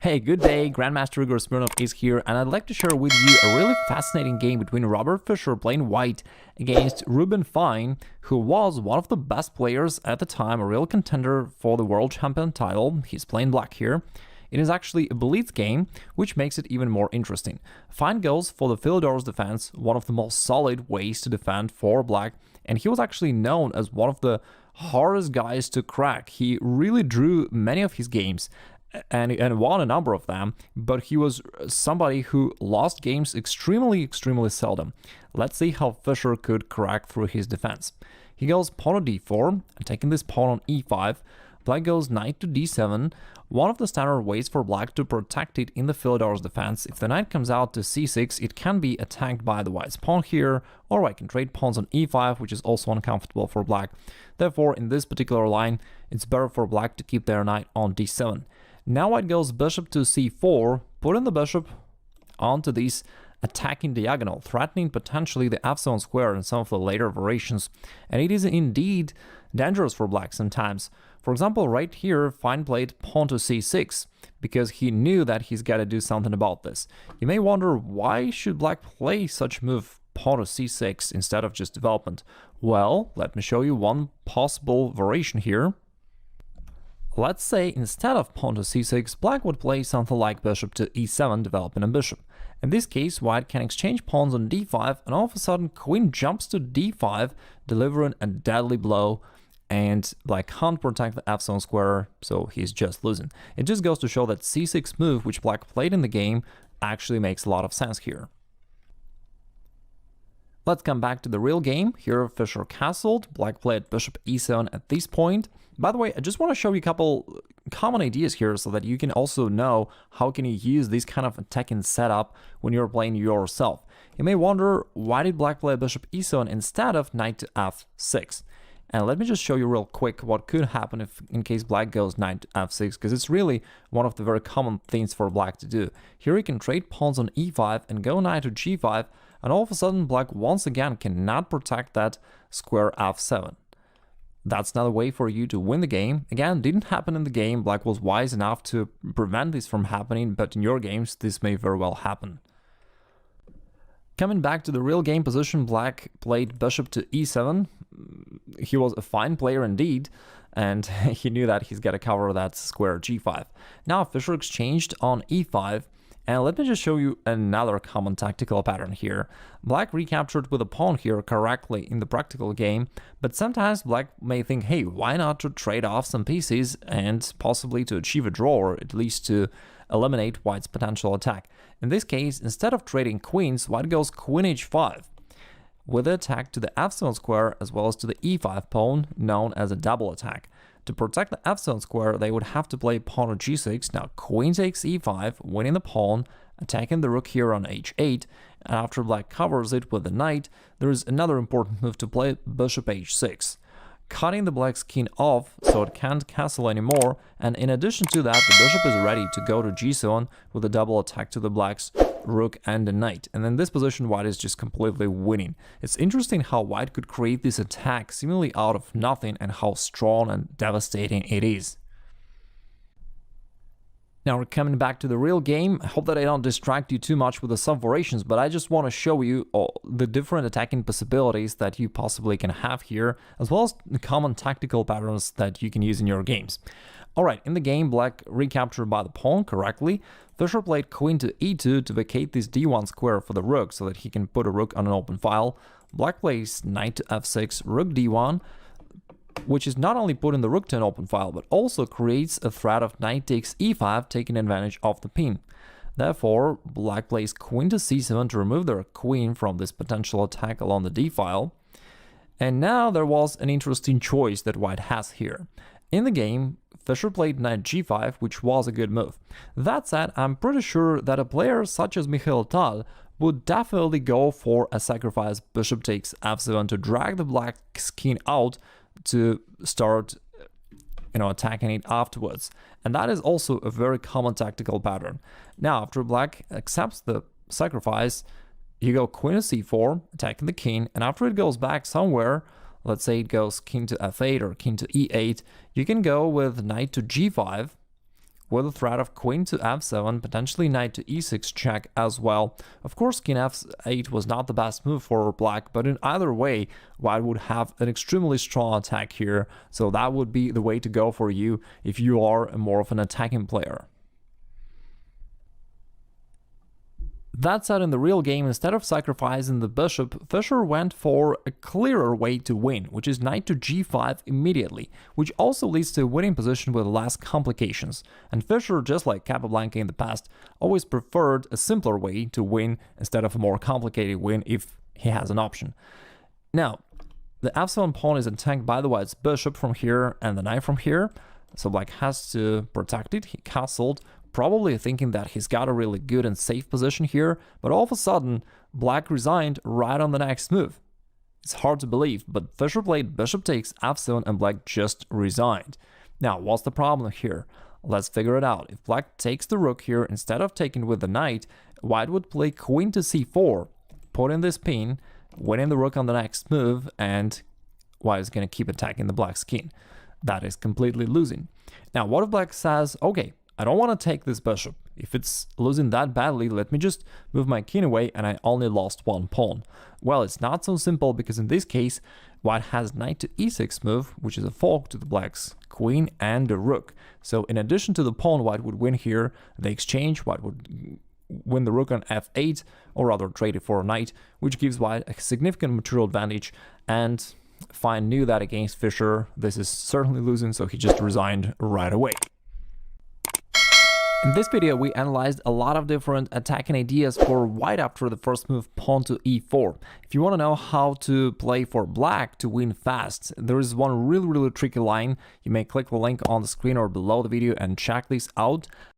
Hey, good day, Grandmaster Igor Smirnov is here, and I'd like to share with you a really fascinating game between Robert Fischer playing white against Ruben Fine, who was one of the best players at the time, a real contender for the world champion title. He's playing black here. It is actually a blitz game, which makes it even more interesting. Fine goes for the Philidor's defense, one of the most solid ways to defend for black, and he was actually known as one of the hardest guys to crack. He really drew many of his games and won a number of them, but he was somebody who lost games extremely seldom. Let's see how Fischer could crack through his defense. He goes pawn to d4, and taking this pawn on e5, black goes knight to d7, one of the standard ways for black to protect it in the Philidor's defense. If the knight comes out to c6, it can be attacked by the white's pawn here, or I can trade pawns on e5, which is also uncomfortable for black. Therefore, in this particular line, it's better for black to keep their knight on d7. Now white goes bishop to c4, putting the bishop onto this attacking diagonal, threatening potentially the f7 square in some of the later variations. And it is indeed dangerous for black sometimes. For example, right here, Fine played pawn to c6, because he knew that he's got to do something about this. You may wonder, why should black play such move, pawn to c6, instead of just development? Well, let me show you one possible variation here. Let's say instead of pawn to c6, black would play something like bishop to e7, developing a bishop. In this case, white can exchange pawns on d5, and all of a sudden queen jumps to d5, delivering a deadly blow, and black can't protect the f7 square, so he's just losing. It just goes to show that c6 move, which black played in the game, actually makes a lot of sense here. Let's come back to the real game. Here Fischer castled, black played bishop e7 at this point. By the way, I just want to show you a couple common ideas here so that you can also know how can you use this kind of attacking setup when you're playing yourself. You may wonder, why did black play bishop e7 instead of knight to f6? And let me just show you real quick what could happen if in case black goes knight to f6, because it's really one of the very common things for black to do. Here you can trade pawns on e5 and go knight to g5, and all of a sudden black once again cannot protect that square f7. That's another way for you to win the game. Again, didn't happen in the game, black was wise enough to prevent this from happening, but in your games this may very well happen. Coming back to the real game position, black played bishop to e7. He was a fine player indeed, and he knew that he's got to cover that square g5. Now Fischer exchanged on e5, and let me just show you another common tactical pattern here. Black recaptured with a pawn here correctly in the practical game, but sometimes black may think, hey, why not to trade off some pieces and possibly to achieve a draw, or at least to eliminate white's potential attack. In this case, instead of trading queens, white goes queen h5, with the attack to the f7 square as well as to the e5 pawn, known as a double attack. To protect the f7 square, they would have to play pawn to g6. Now queen takes e5, winning the pawn, attacking the rook here on h8, and after black covers it with the knight, there is another important move to play, bishop h6, cutting the black's king off so it can't castle anymore, and in addition to that, the bishop is ready to go to g7 with a double attack to the black's rook and the knight. And in this position, white is just completely winning. It's interesting how white could create this attack seemingly out of nothing and how strong and devastating it is. Now we're coming back to the real game. I hope that I don't distract you too much with the sub variations, but I just want to show you all the different attacking possibilities that you possibly can have here, as well as the common tactical patterns that you can use in your games. Alright, in the game, black recaptured by the pawn correctly. Fischer played queen to e2 to vacate this d1 square for the rook so that he can put a rook on an open file. Black plays knight to f6, rook d1, which is not only putting the rook to an open file, but also creates a threat of knight takes e5, taking advantage of the pin. Therefore, black plays queen to c7 to remove their queen from this potential attack along the d file. And now there was an interesting choice that white has here. In the game, Fischer played knight g5, which was a good move. That said, I'm pretty sure that a player such as Mikhail Tal would definitely go for a sacrifice bishop takes f7 to drag the black's king out to start attacking it afterwards. And that is also a very common tactical pattern. Now, after black accepts the sacrifice, you go queen to c4, attacking the king, and after it goes back somewhere, let's say it goes king to f8 or king to e8, you can go with knight to g5, with the threat of queen to f7, potentially knight to e6 check as well. Of course, king f8 was not the best move for black, but in either way, white would have an extremely strong attack here, so that would be the way to go for you if you are more of an attacking player. That said, in the real game, instead of sacrificing the bishop, Fischer went for a clearer way to win, which is knight to g5 immediately, which also leads to a winning position with less complications. And Fischer, just like Capablanca in the past, always preferred a simpler way to win instead of a more complicated win if he has an option. Now, the f7 pawn is attacked by the white's bishop from here and the knight from here, so black has to protect it. He castled, probably thinking that he's got a really good and safe position here, but all of a sudden, black resigned right on the next move. It's hard to believe, but Fischer played bishop takes f7 and black just resigned. Now, what's the problem here? Let's figure it out. If black takes the rook here, instead of taking with the knight, white would play queen to c4, put in this pin, winning the rook on the next move, and white is going to keep attacking the black's king. That is completely losing. Now, what if black says, okay, I don't want to take this bishop. If it's losing that badly, let me just move my king away and I only lost one pawn. Well, it's not so simple because in this case, white has knight to e6 move, which is a fork to the black's queen and the rook. So in addition to the pawn, white would win here. The exchange, white would win the rook on f8, or rather trade it for a knight, which gives white a significant material advantage. And Fine knew that against Fischer, this is certainly losing, so he just resigned right away. In this video, we analyzed a lot of different attacking ideas for white after the first move, pawn to e4. If you want to know how to play for black to win fast, there is one really tricky line. You may click the link on the screen or below the video and check this out.